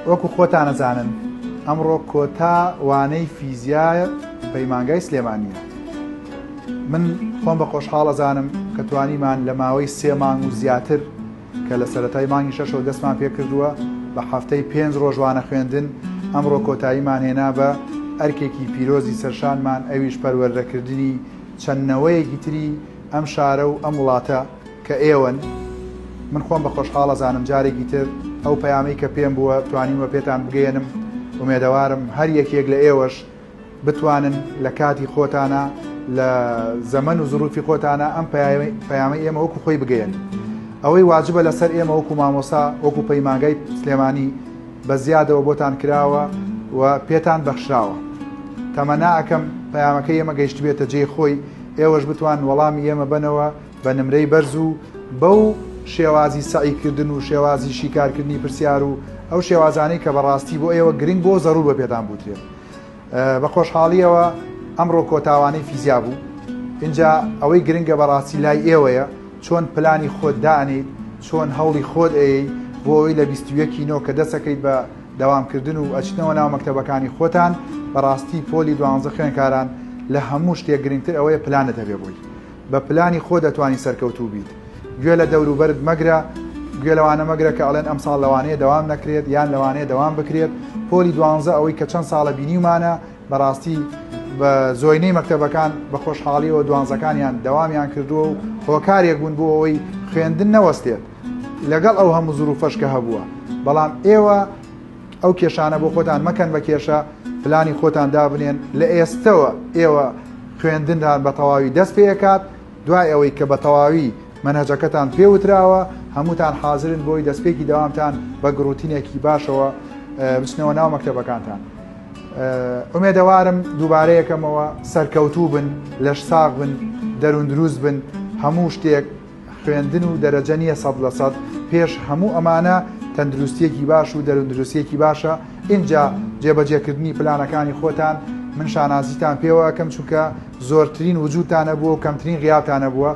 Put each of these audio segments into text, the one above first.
وەکو خۆتان نەزانن ئەمڕۆ کۆتا وانەی فیزیایە پەیمانگای سلێمانیە. من خۆم بە خۆشحاڵ ئەزانم کە توانیمان لە ماوەی 3 مانگ و زیاتر کە لە سەرەتای مانگی 6 دەستمان پێ کردووە بە هەفتەی 5 ڕۆژوانە خوێندن ئەمڕۆ کۆتاییمان هێنا بە ئەرکێکی پیرۆزی سەرشانمان، ئەویش پەروەردەکردنی چەندنەوەیەکی تری ئەم شارە و ئەم وڵاتە کە ئێوەن. من خۆم بە خۆشحاڵ ئەزانم جارێکی تر ئەو پەیامەی کە پێم بووە توانیمە پێتان بگەێنم. ومێدەوارم هەر یەکێک لە ئێوەش بتوانن لە کاتی خۆتانە لە زەمن و زروفی خۆتانە ئەم پەیامەی ئێمە وەکو خۆی بگەێن. ئەوەی واجبە لەسەر ئێمە وەکو مامۆسا وەکو پەیمانگای سلێمانی بە زیادەوە بۆتان کراوە و پێتان بەخشراوە. تەمەنا ئەەکەم پەیامەکەی ئێمە گەیشت بێتە جێی خۆی، ئێوەش بتوان وەڵامی ئێمە بنەوە بە نمرەی بەرز و بەو شێوازی سعیکردن و شێوازی شیکارکردنی پرسیار و ئەو شێوازانەی کە بەڕاستی بۆ ئێوە گرنگ بۆ زەڕوو بە پێتان بوترێت. بە خۆشحاڵیەوە ئەمڕۆ کۆتاوانەی فیزیا بوو. اینجا ئەوەی گرنگە بەڕاستی لای ئێوەیە چۆن پلانی خۆت دانیت، چۆن هەوڵی خۆت بۆ ئەوی لە 21 کە دەسەکەیت بە داوامکردن و ئەچنەوە ناو مەکتەبەکانی خۆتان. بەڕاستی پۆلی 12 خوێنکاران لە هەموو شتێک گرنگتر ئەوەیە پلانت هەبێ بووی. بە پلانی خۆ دەتوانی سەرکەوتوو بیت. گوێ لە دەوروبەرت مەگرە، گوێ لەوانە مەگرە کە ئەڵێن ئەم ساڵ لەوانەیە دەوام نەکرێت یان لەوانەیە دەوام بکرێت. پۆلی 12 ئەوەی کە چەند ساڵە بینیمانە بەڕاستی بە زۆینەی مەکتەبەکان بە خۆشحاڵیەوە 12کانیان دەوامیان کردووە و هۆکارێک بوون بۆ ئەوەی خوێندن نەوەستێت لەگەڵ ئەو هەموو زروفەش کە هەبووە. بەڵام ئێوە ئەو کێشانە بۆ خۆتان مەکەن بە کێشە، پلانی خۆتان دابنێن. لە ئێستەوە ئێوە خوێندنتان بە تەواوی دەست پێکات. دوای ئەوەی کە بە تەواوی مەنهەجەکەتان پێوتراوە هەمووتان حازرن بۆی دەستپێکی دەوامتان بە گروتینێکی باشەوە بچنەوە ناو مەکتەبەکانتان. ئومێدەوارم دووبارەیەکەمەوە سەرکەوتوو بن، لەش ساغ بن، دەروون دروست بن. هەموو شتێک خوێندن و دەرەجە نییە 100% پێش هەموو ئەمانە تەندروستیەکی باش و دەروون دروستیەکی باشە. اینجا جێبەجێکردنی پلانەکانی خۆتان من شانازیتان پێوە ئەەکەم چونکە زۆرترین وجودتانە بووە و کەمترین غیابتانە بووە.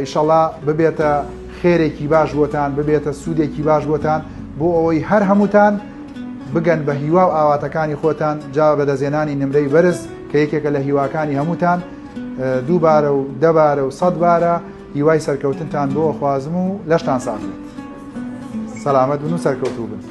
ئیشەڵا ببێتە خێرێکی باش بۆتان، ببێتە سوودێکی باش بۆتان بۆ ئەوەی هەر هەمووتان بگەن بە هیوا و ئاواتەکانی خۆتان جا بەدەزێنانی نمرەی بەرز کە یەکێکە لە هیواکانی هەمووتان. 2 بارە و 10 بارە و 100 بارە هیوای سەرکەوتنتان بۆ خوازم و لەشتان ساغێت. سەلامەت بن و سەرکەوتوو بن.